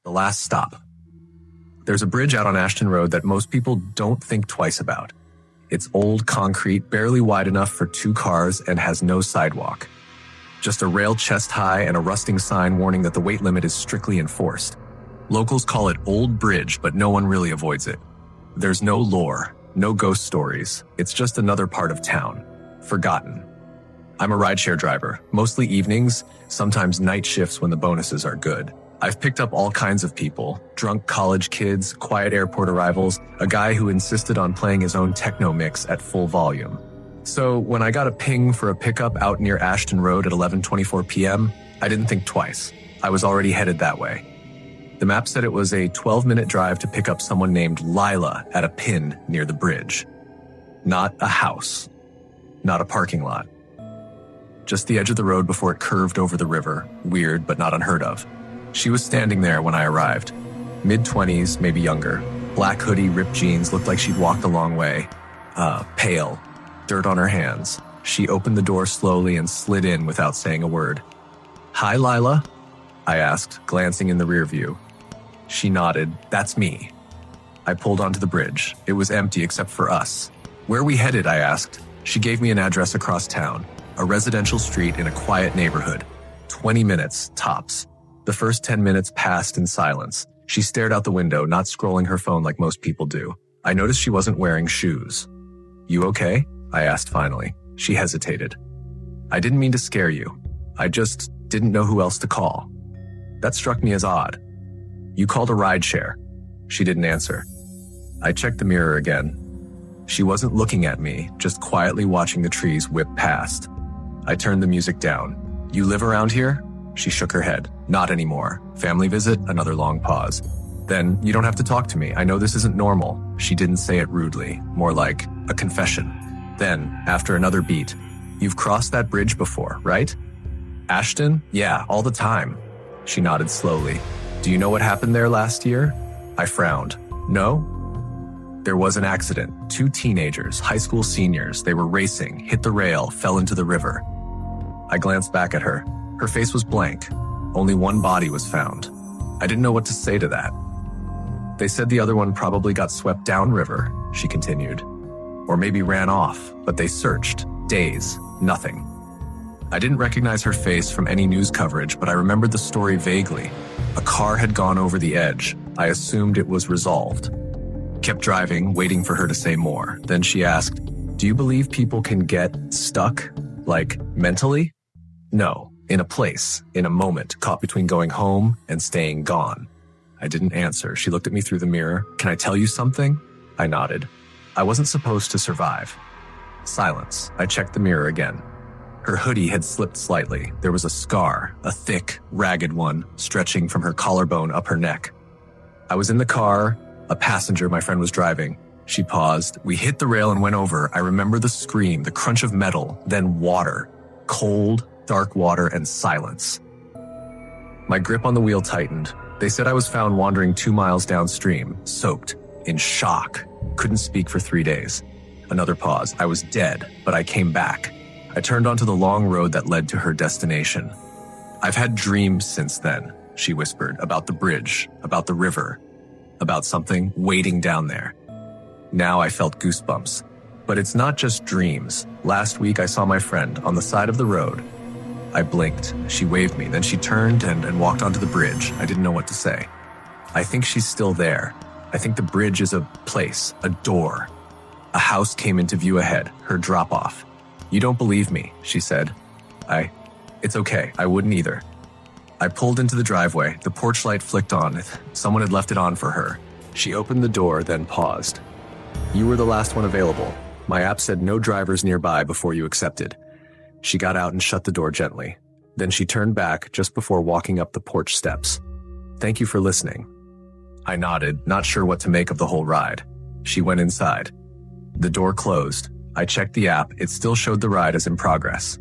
The last stop. There's a bridge out on Ashton Road that most people don't think twice about. It's old concrete, barely wide enough for 2 cars, and has no sidewalk. Just a rail chest high and a rusting sign warning that the weight limit is strictly enforced. Locals call it Old Bridge, but no one really avoids it. There's no lore, no ghost stories. It's just another part of town. Forgotten. I'm a rideshare driver, mostly evenings, sometimes night shifts when the bonuses are good. I've picked up all kinds of people, drunk college kids, quiet airport arrivals, a guy who insisted on playing his own techno mix at full volume. So when I got a ping for a pickup out near Ashton Road at 11:24 p.m., I didn't think twice. I was already headed that way. The map said it was a 12-minute drive to pick up someone named Lila at a pin near the bridge. Not a house. Not a parking lot. Just the edge of the road before it curved over the river. Weird, but not unheard of. She was standing there when I arrived. Mid-20s, maybe younger. Black hoodie, ripped jeans, looked like she'd walked a long way. Pale. Dirt on her hands. She opened the door slowly and slid in without saying a word. "Hi, Lila?" I asked, glancing in the rear view. She nodded. "That's me." I pulled onto the bridge. It was empty except for us. "Where are we headed?" I asked. She gave me an address across town. A residential street in a quiet neighborhood. 20 minutes, tops. The first 10 minutes passed in silence. She stared out the window, not scrolling her phone like most people do. I noticed she wasn't wearing shoes. "You okay?" I asked finally. She hesitated. "I didn't mean to scare you. I just didn't know who else to call." That struck me as odd. "You called a rideshare." She didn't answer. I checked the mirror again. She wasn't looking at me, just quietly watching the trees whip past. I turned the music down. "You live around here?" She shook her head. "Not anymore." "Family visit?" Another long pause. "Then you don't have to talk to me. I know this isn't normal." She didn't say it rudely, more like a confession. Then, after another beat, "You've crossed that bridge before, right?" "Ashton? Yeah, all the time." She nodded slowly. "Do you know what happened there last year?" I frowned. "No?" "There was an accident. 2 teenagers, high school seniors. They were racing, hit the rail, fell into the river." I glanced back at her. Her face was blank. Only one body was found. I didn't know what to say to that. "They said the other one probably got swept downriver," she continued. "Or maybe ran off, but they searched. Days. Nothing." I didn't recognize her face from any news coverage, but I remembered the story vaguely. A car had gone over the edge. I assumed it was resolved. Kept driving, waiting for her to say more. Then she asked, "Do you believe people can get stuck? Like, mentally?" "No. In a place, in a moment, caught between going home and staying gone." I didn't answer. She looked at me through the mirror. "Can I tell you something?" I nodded. "I wasn't supposed to survive." Silence. I checked the mirror again. Her hoodie had slipped slightly. There was a scar, a thick, ragged one, stretching from her collarbone up her neck. "I was in the car, a passenger my friend was driving." She paused. "We hit the rail and went over. I remember the scream, the crunch of metal, then water. Cold, dark water, and silence." My grip on the wheel tightened. They said I was found wandering 2 miles downstream, soaked, in shock. Couldn't speak for 3 days. Another pause. I was dead, but I came back. I turned onto the long road that led to her destination. "I've had dreams since then," she whispered, "about the bridge, about the river, about something waiting down there." Now I felt goosebumps. But it's not just dreams. Last week I saw my friend on the side of the road. I blinked. She waved me. Then she turned and walked onto the bridge. I didn't know what to say. I think she's still there. I think the bridge is a place, a door. A house came into view ahead, her drop-off. "You don't believe me," she said. It's okay. I wouldn't either." I pulled into the driveway. The porch light flicked on. Someone had left it on for her. She opened the door, then paused. "You were the last one available. My app said no drivers nearby before you accepted." She got out and shut the door gently. Then she turned back just before walking up the porch steps. "Thank you for listening." I nodded, not sure what to make of the whole ride. She went inside. The door closed. I checked the app. It still showed the ride as in progress.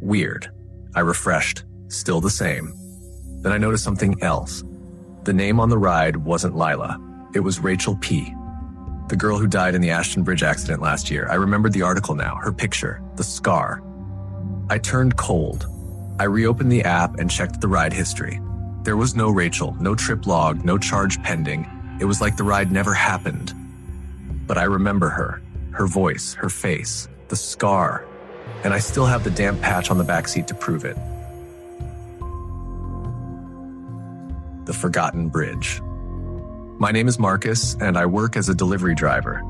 Weird. I refreshed. Still the same. Then I noticed something else. The name on the ride wasn't Lila. It was Rachel P. The girl who died in the Ashton Bridge accident last year. I remembered the article now, her picture, the scar. I turned cold. I reopened the app and checked the ride history. There was no Rachel, no trip log, no charge pending. It was like the ride never happened. But I remember her voice, her face, the scar, and I still have the damp patch on the backseat to prove it. The Forgotten Bridge. My name is Marcus, and I work as a delivery driver.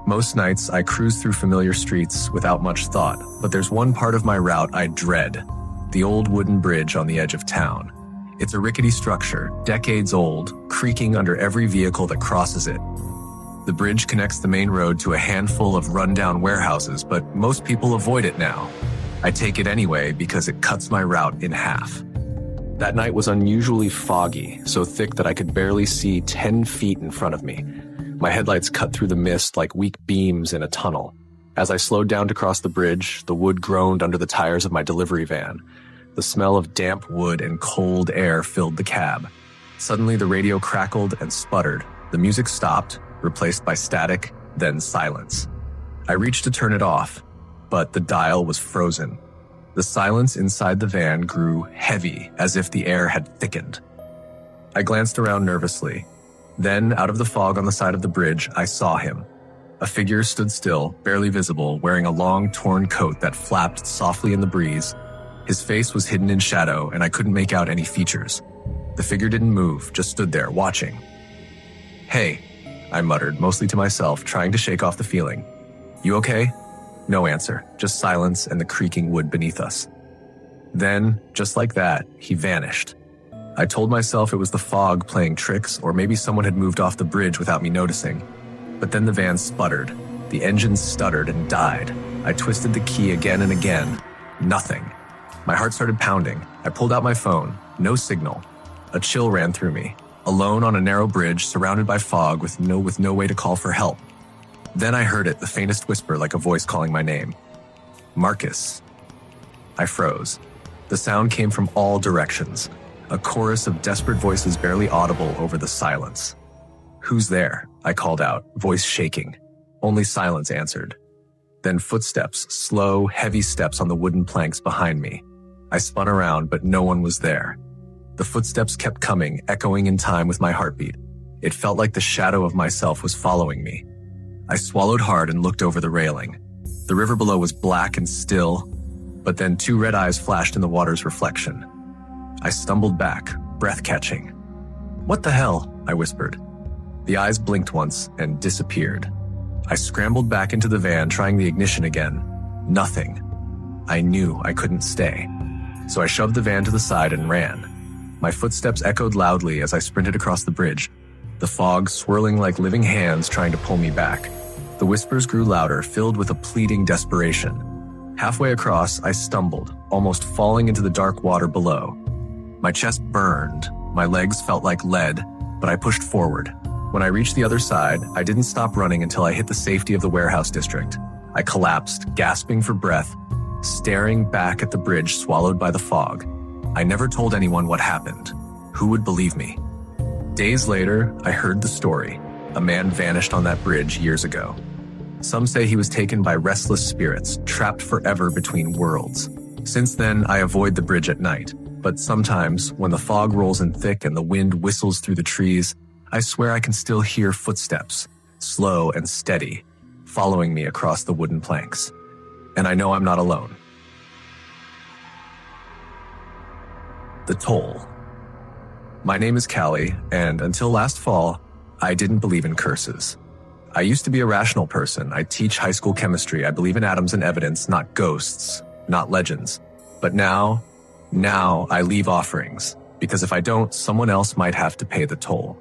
Most nights, I cruise through familiar streets without much thought, but there's one part of my route I dread, the old wooden bridge on the edge of town. It's a rickety structure, decades old, creaking under every vehicle that crosses it. The bridge connects the main road to a handful of rundown warehouses, but most people avoid it now. I take it anyway because it cuts my route in half. That night was unusually foggy, so thick that I could barely see 10 feet in front of me. My headlights cut through the mist like weak beams in a tunnel. As I slowed down to cross the bridge, the wood groaned under the tires of my delivery van. The smell of damp wood and cold air filled the cab. Suddenly, the radio crackled and sputtered. The music stopped, replaced by static, then silence. I reached to turn it off, but the dial was frozen. The silence inside the van grew heavy, as if the air had thickened. I glanced around nervously. Then, out of the fog on the side of the bridge, I saw him. A figure stood still, barely visible, wearing a long, torn coat that flapped softly in the breeze. His face was hidden in shadow, and I couldn't make out any features. The figure didn't move, just stood there, watching. "Hey," I muttered, mostly to myself, trying to shake off the feeling. "You okay?" No answer, just silence and the creaking wood beneath us. Then, just like that, he vanished. I told myself it was the fog playing tricks, or maybe someone had moved off the bridge without me noticing. But then the van sputtered. The engine stuttered and died. I twisted the key again and again. Nothing. My heart started pounding. I pulled out my phone. No signal. A chill ran through me. Alone on a narrow bridge, surrounded by fog, with no way to call for help. Then I heard it, the faintest whisper like a voice calling my name. "Marcus." I froze. The sound came from all directions. A chorus of desperate voices barely audible over the silence. "Who's there?" I called out, voice shaking. Only silence answered. Then footsteps, slow, heavy steps on the wooden planks behind me. I spun around, but no one was there. The footsteps kept coming, echoing in time with my heartbeat. It felt like the shadow of myself was following me. I swallowed hard and looked over the railing. The river below was black and still, but then two red eyes flashed in the water's reflection. I stumbled back, breath catching. "What the hell?" I whispered. The eyes blinked once and disappeared. I scrambled back into the van, trying the ignition again. Nothing. I knew I couldn't stay. So I shoved the van to the side and ran. My footsteps echoed loudly as I sprinted across the bridge, the fog swirling like living hands trying to pull me back. The whispers grew louder, filled with a pleading desperation. Halfway across, I stumbled, almost falling into the dark water below. My chest burned, my legs felt like lead, but I pushed forward. When I reached the other side, I didn't stop running until I hit the safety of the warehouse district. I collapsed, gasping for breath, staring back at the bridge swallowed by the fog. I never told anyone what happened. Who would believe me? Days later, I heard the story. A man vanished on that bridge years ago. Some say he was taken by restless spirits, trapped forever between worlds. Since then, I avoid the bridge at night. But sometimes, when the fog rolls in thick and the wind whistles through the trees, I swear I can still hear footsteps, slow and steady, following me across the wooden planks. And I know I'm not alone. The Toll. My name is Callie, and until last fall, I didn't believe in curses. I used to be a rational person. I teach high school chemistry. I believe in atoms and evidence, not ghosts, not legends. But now I leave offerings, because if I don't, someone else might have to pay the toll.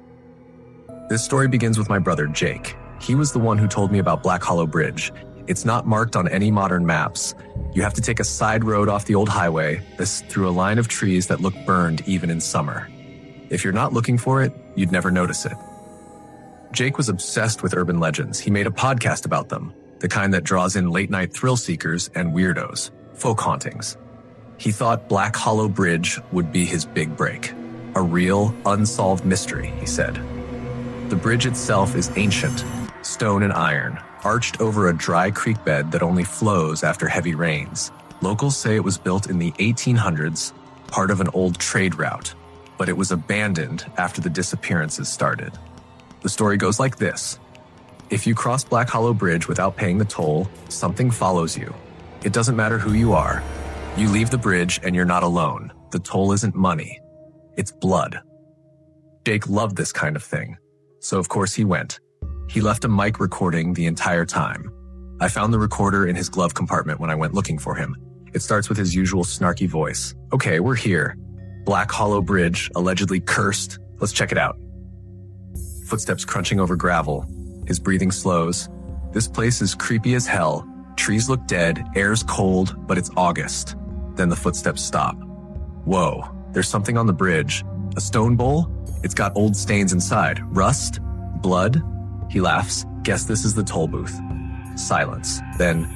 This story begins with my brother, Jake. He was the one who told me about Black Hollow Bridge. It's not marked on any modern maps. You have to take a side road off the old highway, through a line of trees that look burned even in summer. If you're not looking for it, you'd never notice it. Jake was obsessed with urban legends. He made a podcast about them, the kind that draws in late-night thrill seekers and weirdos, folk hauntings. He thought Black Hollow Bridge would be his big break. A real, unsolved mystery, he said. The bridge itself is ancient, stone and iron, arched over a dry creek bed that only flows after heavy rains. Locals say it was built in the 1800s, part of an old trade route. but it was abandoned after the disappearances started. The story goes like this. If you cross Black Hollow Bridge without paying the toll, something follows you. It doesn't matter who you are. You leave the bridge and you're not alone. The toll isn't money. It's blood. Jake loved this kind of thing, so of course he went. He left a mic recording the entire time. I found the recorder in his glove compartment when I went looking for him. It starts with his usual snarky voice. Okay, we're here. Black Hollow Bridge, allegedly cursed. Let's check it out. Footsteps crunching over gravel. His breathing slows. This place is creepy as hell. Trees look dead, air's cold, but it's August. Then the footsteps stop. Whoa, there's something on the bridge. A stone bowl? It's got old stains inside. Rust? Blood? He laughs. Guess this is the toll booth. Silence. Then,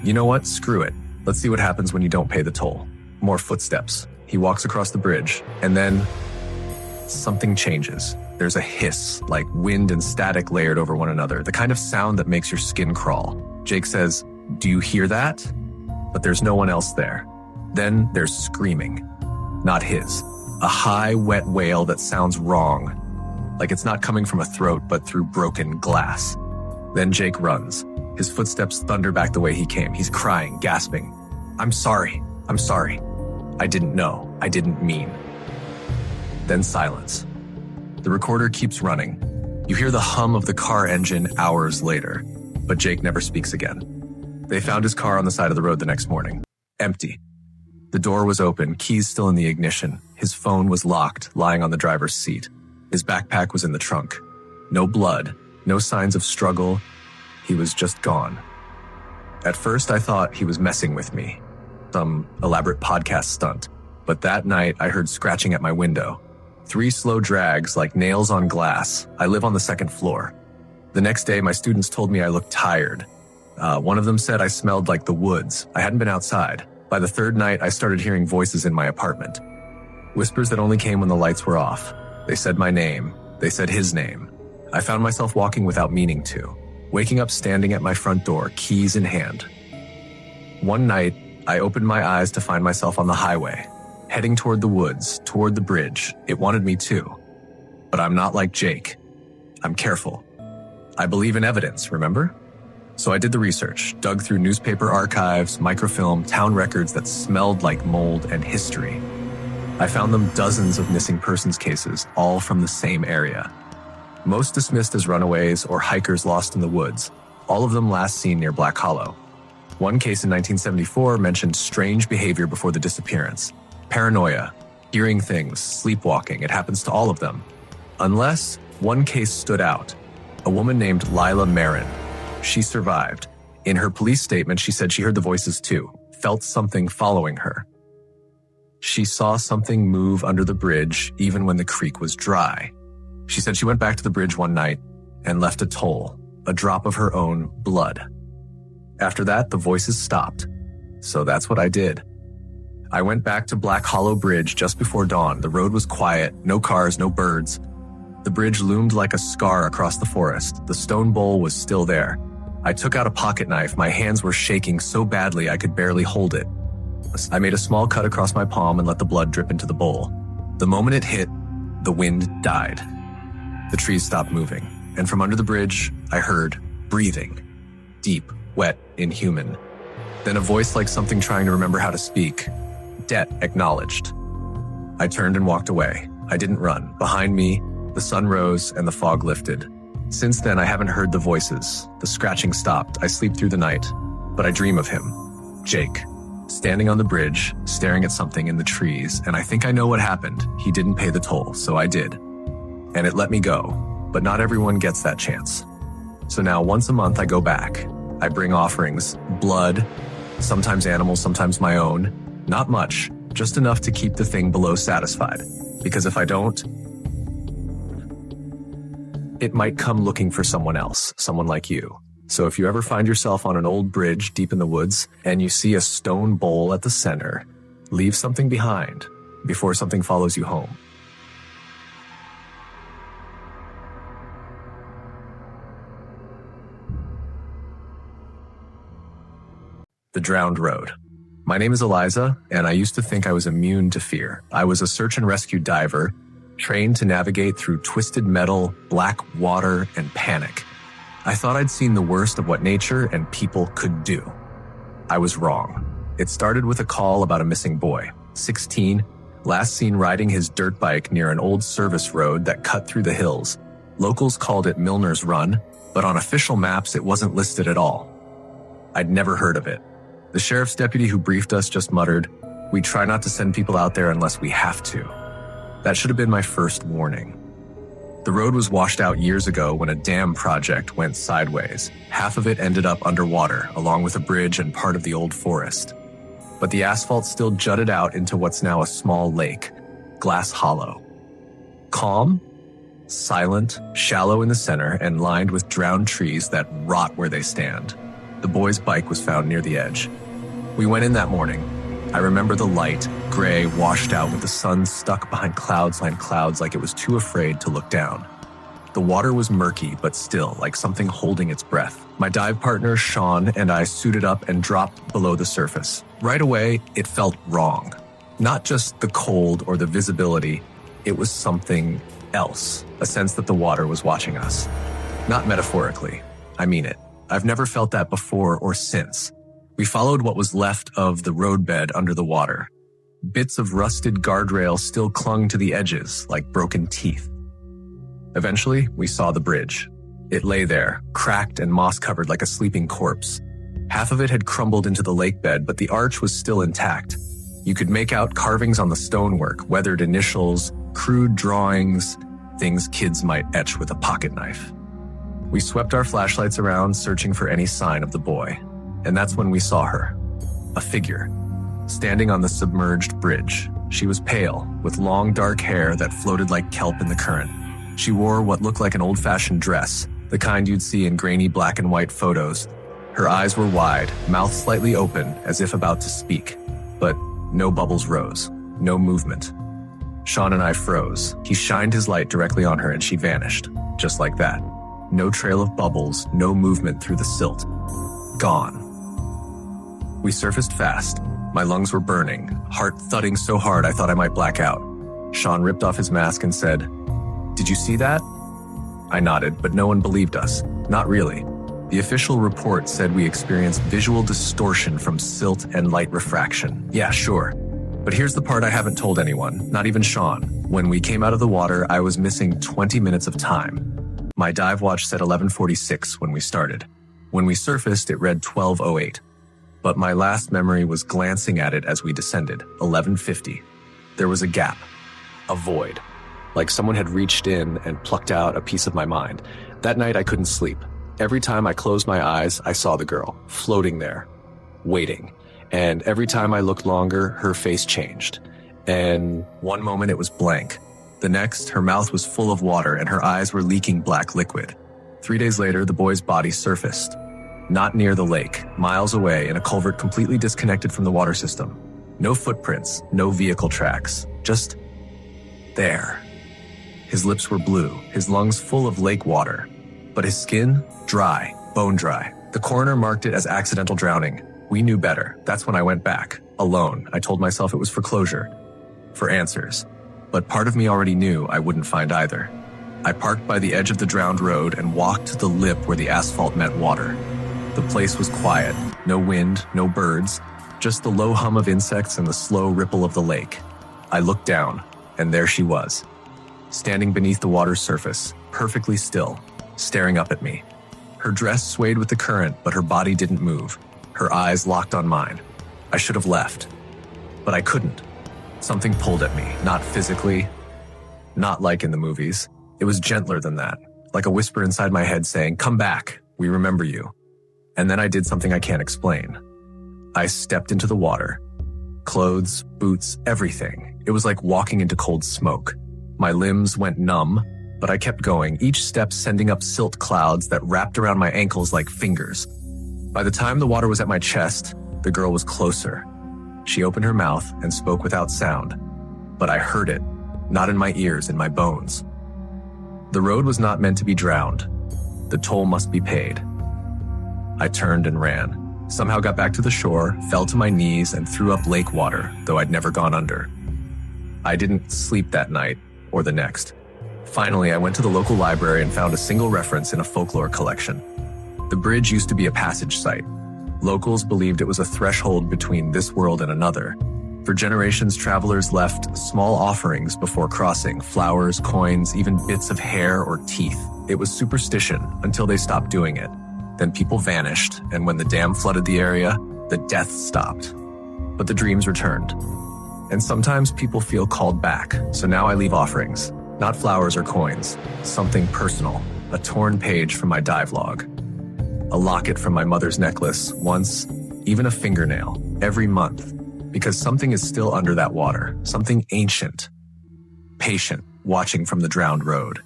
you know what? Screw it. Let's see what happens when you don't pay the toll. More footsteps. He walks across the bridge, and then something changes. There's a hiss, like wind and static layered over one another, the kind of sound that makes your skin crawl. Jake says, "Do you hear that?" But there's no one else there. Then there's screaming. Not his. A high, wet wail that sounds wrong. Like it's not coming from a throat, but through broken glass. Then Jake runs. His footsteps thunder back the way he came. He's crying, gasping. I'm sorry. I didn't know. I didn't mean." Then silence. The recorder keeps running. You hear the hum of the car engine hours later, but Jake never speaks again. They found his car on the side of the road the next morning. Empty. The door was open, keys still in the ignition. His phone was locked, lying on the driver's seat. His backpack was in the trunk. No blood, no signs of struggle. He was just gone. At first, I thought he was messing with me. Some elaborate podcast stunt. But that night, I heard scratching at my window. 3 slow drags like nails on glass. I live on the 2nd floor. The next day, my students told me I looked tired. One of them said I smelled like the woods. I hadn't been outside. By the 3rd night, I started hearing voices in my apartment. Whispers that only came when the lights were off. They said my name. They said his name. I found myself walking without meaning to. Waking up standing at my front door, keys in hand. One night, I opened my eyes to find myself on the highway, heading toward the woods, toward the bridge. It wanted me to. But I'm not like Jake. I'm careful. I believe in evidence, remember? So I did the research, dug through newspaper archives, microfilm, town records that smelled like mold and history. I found them dozens of missing persons cases, all from the same area. Most dismissed as runaways or hikers lost in the woods, all of them last seen near Black Hollow. One case in 1974 mentioned strange behavior before the disappearance. Paranoia, hearing things, sleepwalking, it happens to all of them. Unless one case stood out. A woman named Lila Marin. She survived. In her police statement, she said she heard the voices too, felt something following her. She saw something move under the bridge even when the creek was dry. She said she went back to the bridge one night and left a toll, a drop of her own blood. After that, the voices stopped. So that's what I did. I went back to Black Hollow Bridge just before dawn. The road was quiet, no cars, no birds. The bridge loomed like a scar across the forest. The stone bowl was still there. I took out a pocket knife. My hands were shaking so badly I could barely hold it. I made a small cut across my palm and let the blood drip into the bowl. The moment it hit, the wind died. The trees stopped moving, and from under the bridge, I heard breathing. Deep, wet, inhuman. Then a voice like something trying to remember how to speak. Debt acknowledged. I turned and walked away. I didn't run. Behind me, the sun rose and the fog lifted. Since then, I haven't heard the voices. The scratching stopped. I sleep through the night, but I dream of him. Jake. Standing on the bridge, staring at something in the trees, and I think I know what happened. He didn't pay the toll, so I did. And it let me go, but not everyone gets that chance. So now once a month I go back. I bring offerings, blood, sometimes animals, sometimes my own. Not much, just enough to keep the thing below satisfied. Because if I don't, it might come looking for someone else, someone like you. So if you ever find yourself on an old bridge deep in the woods and you see a stone bowl at the center, leave something behind before something follows you home. The Drowned Road. My name is Eliza, and I used to think I was immune to fear. I was a search and rescue diver, trained to navigate through twisted metal, black water, and panic. I thought I'd seen the worst of what nature and people could do. I was wrong. It started with a call about a missing boy, 16, last seen riding his dirt bike near an old service road that cut through the hills. Locals called it Milner's Run, but on official maps it wasn't listed at all. I'd never heard of it. The sheriff's deputy who briefed us just muttered, "We try not to send people out there unless we have to." That should have been my first warning. The road was washed out years ago when a dam project went sideways. Half of it ended up underwater, along with a bridge and part of the old forest. But the asphalt still jutted out into what's now a small lake, Glass Hollow. Calm, silent, shallow in the center, and lined with drowned trees that rot where they stand. The boy's bike was found near the edge. We went in that morning. I remember the light, gray, washed out with the sun stuck behind clouds like it was too afraid to look down. The water was murky, but still, like something holding its breath. My dive partner, Sean, and I suited up and dropped below the surface. Right away, it felt wrong. Not just the cold or the visibility, it was something else, a sense that the water was watching us. Not metaphorically, I mean it. I've never felt that before or since. We followed what was left of the roadbed under the water. Bits of rusted guardrail still clung to the edges like broken teeth. Eventually, we saw the bridge. It lay there, cracked and moss-covered like a sleeping corpse. Half of it had crumbled into the lake bed, but the arch was still intact. You could make out carvings on the stonework, weathered initials, crude drawings, things kids might etch with a pocket knife. We swept our flashlights around, searching for any sign of the boy. And that's when we saw her. A figure, standing on the submerged bridge. She was pale, with long dark hair that floated like kelp in the current. She wore what looked like an old-fashioned dress, the kind you'd see in grainy black and white photos. Her eyes were wide, mouth slightly open, as if about to speak. But no bubbles rose, no movement. Sean and I froze. He shined his light directly on her and she vanished, just like that. No trail of bubbles, no movement through the silt. Gone. We surfaced fast. My lungs were burning, heart thudding so hard I thought I might black out. Sean ripped off his mask and said, "Did you see that?" I nodded, but no one believed us. Not really. The official report said we experienced visual distortion from silt and light refraction. Yeah, sure. But here's the part I haven't told anyone, not even Sean. When we came out of the water, I was missing 20 minutes of time. My dive watch said 11:46 when we started. When we surfaced, it read 12:08. But my last memory was glancing at it as we descended, 11:50. There was a gap, a void, like someone had reached in and plucked out a piece of my mind. That night I couldn't sleep. Every time I closed my eyes, I saw the girl, floating there, waiting. And every time I looked longer, her face changed. And one moment it was blank. The next, her mouth was full of water and her eyes were leaking black liquid. 3 days later, the boy's body surfaced. Not near the lake, miles away in a culvert completely disconnected from the water system. No footprints, no vehicle tracks, just there. His lips were blue, his lungs full of lake water, but his skin, dry, bone dry. The coroner marked it as accidental drowning. We knew better. That's when I went back, alone. I told myself it was for closure, for answers. But part of me already knew I wouldn't find either. I parked by the edge of the drowned road and walked to the lip where the asphalt met water. The place was quiet, no wind, no birds, just the low hum of insects and the slow ripple of the lake. I looked down, and there she was, standing beneath the water's surface, perfectly still, staring up at me. Her dress swayed with the current, but her body didn't move. Her eyes locked on mine. I should have left, but I couldn't. Something pulled at me, not physically, not like in the movies. It was gentler than that, like a whisper inside my head saying, "Come back, we remember you." And then I did something I can't explain. I stepped into the water. Clothes, boots, everything. It was like walking into cold smoke. My limbs went numb, but I kept going, each step sending up silt clouds that wrapped around my ankles like fingers. By the time the water was at my chest, the girl was closer. She opened her mouth and spoke without sound, but I heard it, not in my ears, in my bones. The road was not meant to be drowned. The toll must be paid. I turned and ran. Somehow got back to the shore, fell to my knees, and threw up lake water, though I'd never gone under. I didn't sleep that night, or the next. Finally, I went to the local library and found a single reference in a folklore collection. The bridge used to be a passage site. Locals believed it was a threshold between this world and another. For generations, travelers left small offerings before crossing, flowers, coins, even bits of hair or teeth. It was superstition until they stopped doing it. Then people vanished, and when the dam flooded the area, the death stopped. But the dreams returned. And sometimes people feel called back, so now I leave offerings. Not flowers or coins, something personal, a torn page from my dive log, a locket from my mother's necklace, once, even a fingernail, every month, because something is still under that water, something ancient, patient, watching from the drowned road.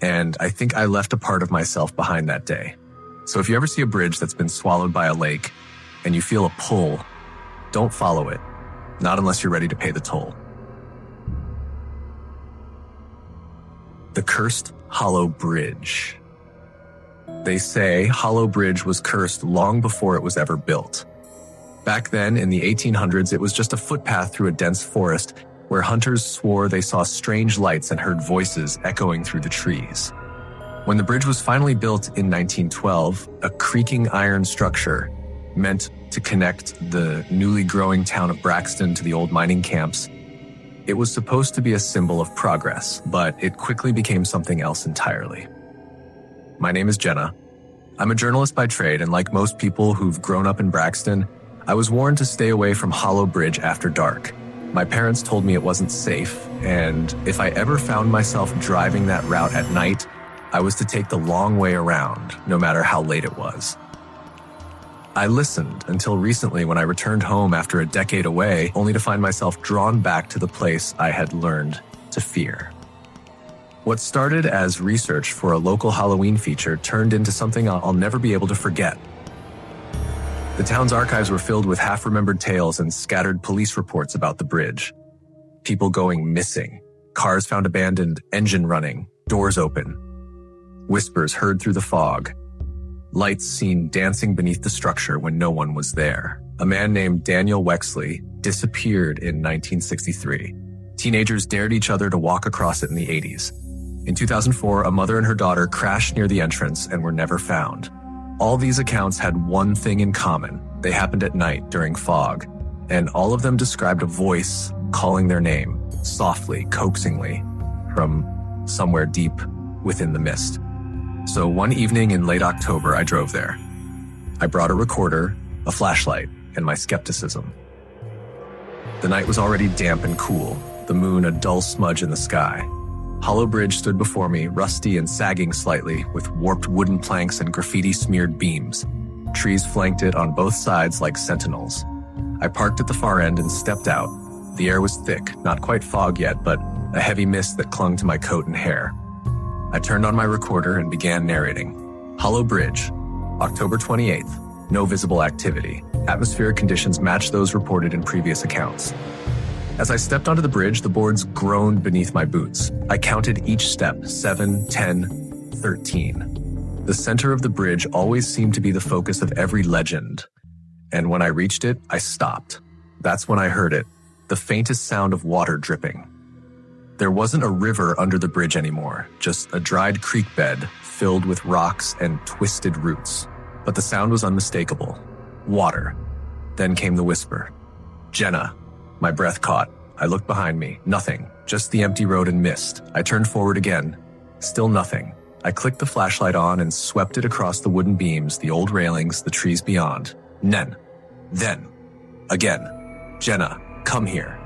And I think I left a part of myself behind that day. So if you ever see a bridge that's been swallowed by a lake and you feel a pull, don't follow it, not unless you're ready to pay the toll. The Cursed Hollow Bridge. They say Hollow Bridge was cursed long before it was ever built. Back then, in the 1800s, it was just a footpath through a dense forest where hunters swore they saw strange lights and heard voices echoing through the trees. When the bridge was finally built in 1912, a creaking iron structure meant to connect the newly growing town of Braxton to the old mining camps. It was supposed to be a symbol of progress, but it quickly became something else entirely. My name is Jenna. I'm a journalist by trade, and like most people who've grown up in Braxton, I was warned to stay away from Hollow Bridge after dark. My parents told me it wasn't safe, and if I ever found myself driving that route at night, I was to take the long way around, no matter how late it was. I listened until recently when I returned home after a decade away, only to find myself drawn back to the place I had learned to fear. What started as research for a local Halloween feature turned into something I'll never be able to forget. The town's archives were filled with half-remembered tales and scattered police reports about the bridge. People going missing, cars found abandoned, engine running, doors open, whispers heard through the fog, lights seen dancing beneath the structure when no one was there. A man named Daniel Wexley disappeared in 1963. Teenagers dared each other to walk across it in the 80s. In 2004, a mother and her daughter crashed near the entrance and were never found. All these accounts had one thing in common. They happened at night during fog, and all of them described a voice calling their name, softly, coaxingly, from somewhere deep within the mist. So one evening in late October, I drove there. I brought a recorder, a flashlight, and my skepticism. The night was already damp and cool, the moon a dull smudge in the sky. Hollow Bridge stood before me, rusty and sagging slightly, with warped wooden planks and graffiti-smeared beams. Trees flanked it on both sides like sentinels. I parked at the far end and stepped out. The air was thick, not quite fog yet, but a heavy mist that clung to my coat and hair. I turned on my recorder and began narrating. Hollow Bridge, October 28th, no visible activity. Atmospheric conditions matched those reported in previous accounts. As I stepped onto the bridge, the boards groaned beneath my boots. I counted each step, 7, 10, 13. The center of the bridge always seemed to be the focus of every legend. And when I reached it, I stopped. That's when I heard it, the faintest sound of water dripping. There wasn't a river under the bridge anymore, just a dried creek bed filled with rocks and twisted roots. But the sound was unmistakable. Water. Then came the whisper. Jenna. My breath caught. I looked behind me. Nothing. Just the empty road and mist. I turned forward again. Still nothing. I clicked the flashlight on and swept it across the wooden beams, the old railings, the trees beyond. Then. Again. Jenna, come here.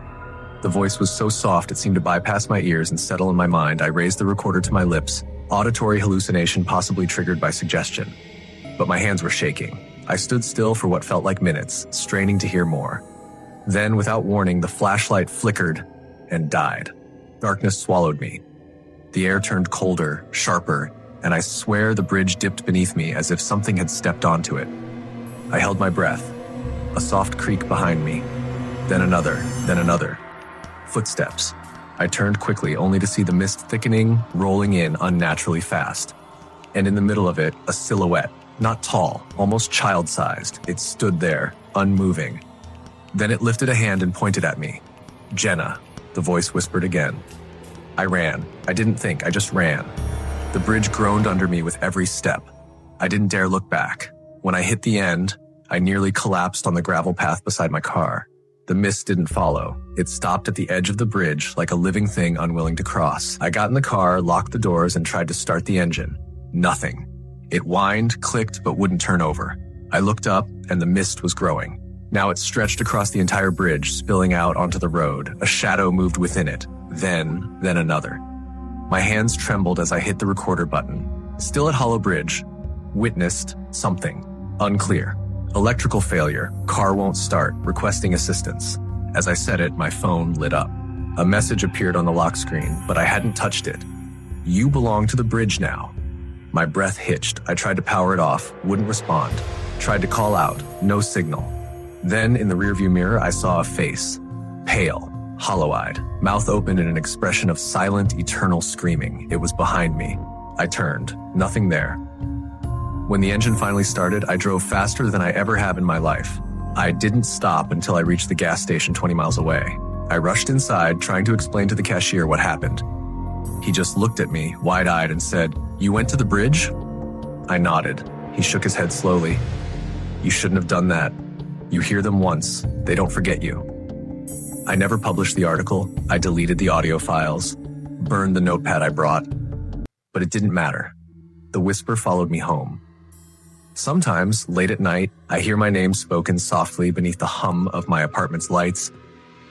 The voice was so soft it seemed to bypass my ears and settle in my mind. I raised the recorder to my lips, auditory hallucination possibly triggered by suggestion. But my hands were shaking. I stood still for what felt like minutes, straining to hear more. Then, without warning, the flashlight flickered and died. Darkness swallowed me. The air turned colder, sharper, and I swear the bridge dipped beneath me as if something had stepped onto it. I held my breath. A soft creak behind me. Then another. Footsteps. I turned quickly, only to see the mist thickening, rolling in unnaturally fast. And in the middle of it, a silhouette. Not tall, almost child-sized. It stood there, unmoving. Then it lifted a hand and pointed at me. Jenna, the voice whispered again. I ran. I didn't think, I just ran. The bridge groaned under me with every step. I didn't dare look back. When I hit the end, I nearly collapsed on the gravel path beside my car. The mist didn't follow. It stopped at the edge of the bridge like a living thing unwilling to cross. I got in the car, locked the doors, and tried to start the engine. Nothing. It whined, clicked, but wouldn't turn over. I looked up, and the mist was growing. Now it stretched across the entire bridge, spilling out onto the road. A shadow moved within it. Then another. My hands trembled as I hit the recorder button. Still at Hollow Bridge. Witnessed something. Unclear. Electrical failure. Car won't start. Requesting assistance. As I said it, my phone lit up. A message appeared on the lock screen, but I hadn't touched it. You belong to the bridge now. My breath hitched. I tried to power it off. Wouldn't respond. Tried to call out. No signal. Then, in the rearview mirror, I saw a face. Pale. Hollow-eyed. Mouth open in an expression of silent, eternal screaming. It was behind me. I turned. Nothing there. When the engine finally started, I drove faster than I ever have in my life. I didn't stop until I reached the gas station 20 miles away. I rushed inside, trying to explain to the cashier what happened. He just looked at me, wide-eyed, and said, "You went to the bridge?" I nodded. He shook his head slowly. "You shouldn't have done that. You hear them once, they don't forget you." I never published the article. I deleted the audio files, burned the notepad I brought. But it didn't matter. The whisper followed me home. Sometimes, late at night, I hear my name spoken softly beneath the hum of my apartment's lights,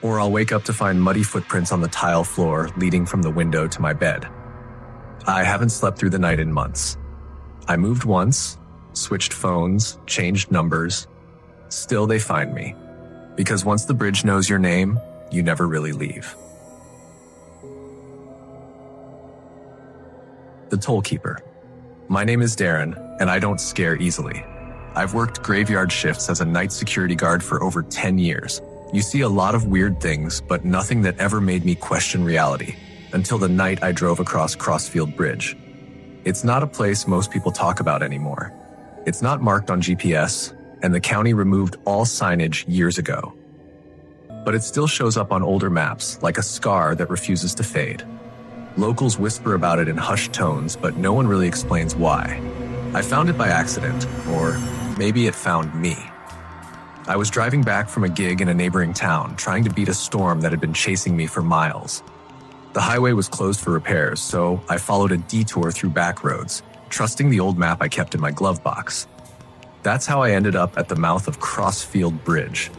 or I'll wake up to find muddy footprints on the tile floor leading from the window to my bed. I haven't slept through the night in months. I moved once, switched phones, changed numbers. Still, they find me. Because once the bridge knows your name, you never really leave. The Toll Keeper. My name is Darren, and I don't scare easily. I've worked graveyard shifts as a night security guard for over 10 years. You see a lot of weird things, but nothing that ever made me question reality, until the night I drove across Crossfield Bridge. It's not a place most people talk about anymore. It's not marked on GPS, and the county removed all signage years ago. But it still shows up on older maps, like a scar that refuses to fade. Locals whisper about it in hushed tones, but no one really explains why. I found it by accident, or maybe it found me. I was driving back from a gig in a neighboring town, trying to beat a storm that had been chasing me for miles. The highway was closed for repairs, so I followed a detour through back roads, trusting the old map I kept in my glove box. That's how I ended up at the mouth of Crossfield Bridge.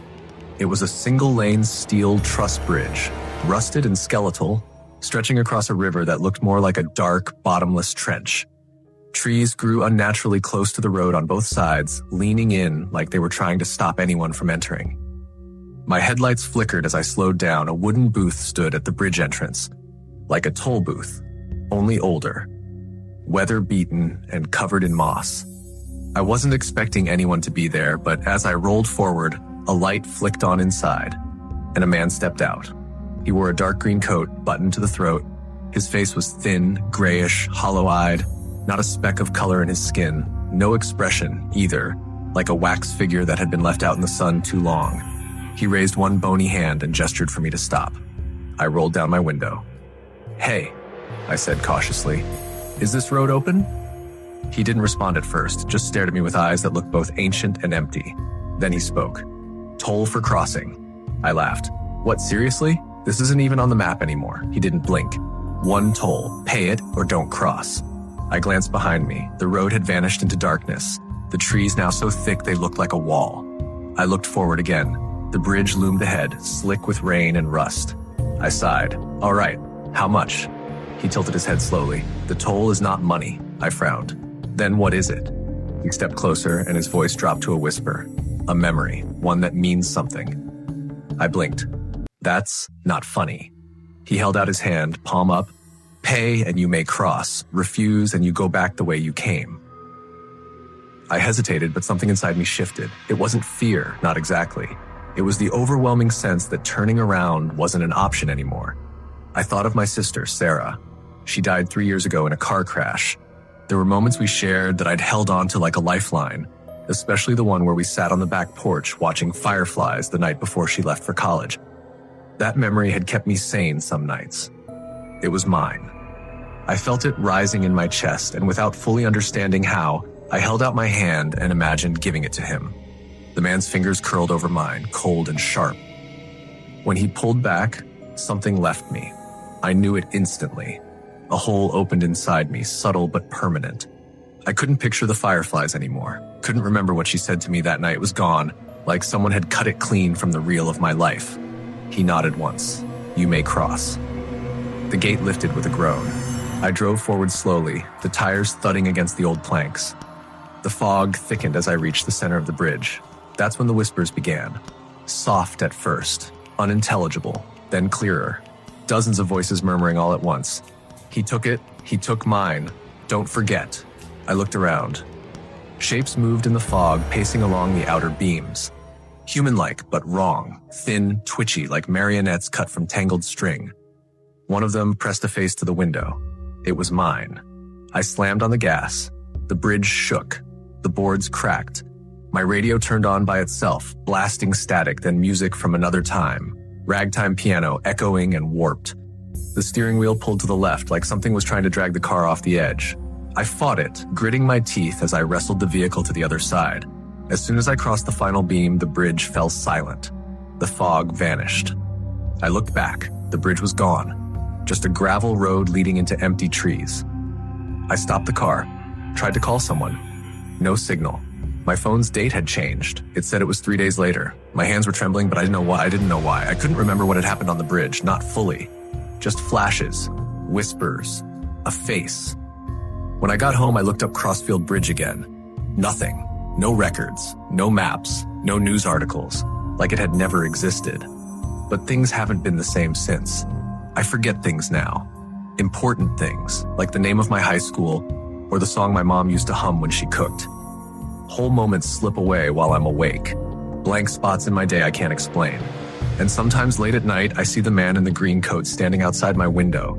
It was a single-lane steel truss bridge, rusted and skeletal, stretching across a river that looked more like a dark, bottomless trench. Trees grew unnaturally close to the road on both sides, leaning in like they were trying to stop anyone from entering. My headlights flickered as I slowed down. A wooden booth stood at the bridge entrance, like a toll booth, only older, weather-beaten and covered in moss. I wasn't expecting anyone to be there, but as I rolled forward, a light flicked on inside, and a man stepped out. He wore a dark green coat, buttoned to the throat. His face was thin, grayish, hollow-eyed, not a speck of color in his skin, no expression either, like a wax figure that had been left out in the sun too long. He raised one bony hand and gestured for me to stop. I rolled down my window. "Hey," I said cautiously, "is this road open?" He didn't respond at first, just stared at me with eyes that looked both ancient and empty. Then he spoke. "Toll for crossing." I laughed. "What, seriously? This isn't even on the map anymore." He didn't blink. "One toll. Pay it or don't cross." I glanced behind me. The road had vanished into darkness, the trees now so thick they looked like a wall. I looked forward again. The bridge loomed ahead, slick with rain and rust. I sighed. "All right, how much?" He tilted his head slowly. "The toll is not money." I frowned. "Then what is it?" He stepped closer and his voice dropped to a whisper. "A memory, one that means something." I blinked. "That's not funny." He held out his hand, palm up. "Pay and you may cross. Refuse and you go back the way you came." I hesitated, but something inside me shifted. It wasn't fear, not exactly. It was the overwhelming sense that turning around wasn't an option anymore. I thought of my sister, Sarah. She died 3 years ago in a car crash. There were moments we shared that I'd held on to like a lifeline, especially the one where we sat on the back porch watching fireflies the night before she left for college. That memory had kept me sane some nights. It was mine. I felt it rising in my chest, and without fully understanding how, I held out my hand and imagined giving it to him. The man's fingers curled over mine, cold and sharp. When he pulled back, something left me. I knew it instantly. A hole opened inside me, subtle but permanent. I couldn't picture the fireflies anymore. Couldn't remember what she said to me that night. Was gone, like someone had cut it clean from the reel of my life. He nodded once. "You may cross." The gate lifted with a groan. I drove forward slowly, the tires thudding against the old planks. The fog thickened as I reached the center of the bridge. That's when the whispers began. Soft at first, unintelligible, then clearer. Dozens of voices murmuring all at once. "He took it, he took mine. Don't forget." I looked around. Shapes moved in the fog, pacing along the outer beams. Human-like, but wrong. Thin, twitchy, like marionettes cut from tangled string. One of them pressed a face to the window. It was mine. I slammed on the gas. The bridge shook. The boards cracked. My radio turned on by itself, blasting static, then music from another time. Ragtime piano, echoing and warped. The steering wheel pulled to the left, like something was trying to drag the car off the edge. I fought it, gritting my teeth as I wrestled the vehicle to the other side. As soon as I crossed the final beam, the bridge fell silent. The fog vanished. I looked back. The bridge was gone. Just a gravel road leading into empty trees. I stopped the car, tried to call someone. No signal. My phone's date had changed. It said it was 3 days later. My hands were trembling, but I didn't know why. I couldn't remember what had happened on the bridge, not fully. Just flashes, whispers, a face. When I got home, I looked up Crossfield Bridge again. Nothing. No records, no maps, no news articles, like it had never existed. But things haven't been the same since. I forget things now. Important things, like the name of my high school or the song my mom used to hum when she cooked. Whole moments slip away while I'm awake. Blank spots in my day I can't explain. And sometimes late at night, I see the man in the green coat standing outside my window.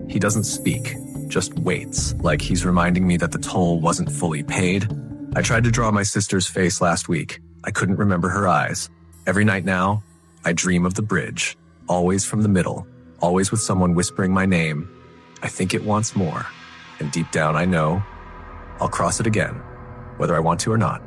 He doesn't speak, just waits, like he's reminding me that the toll wasn't fully paid. I tried to draw my sister's face last week. I couldn't remember her eyes. Every night now, I dream of the bridge, always from the middle, always with someone whispering my name. I think it wants more, and deep down I know I'll cross it again, whether I want to or not.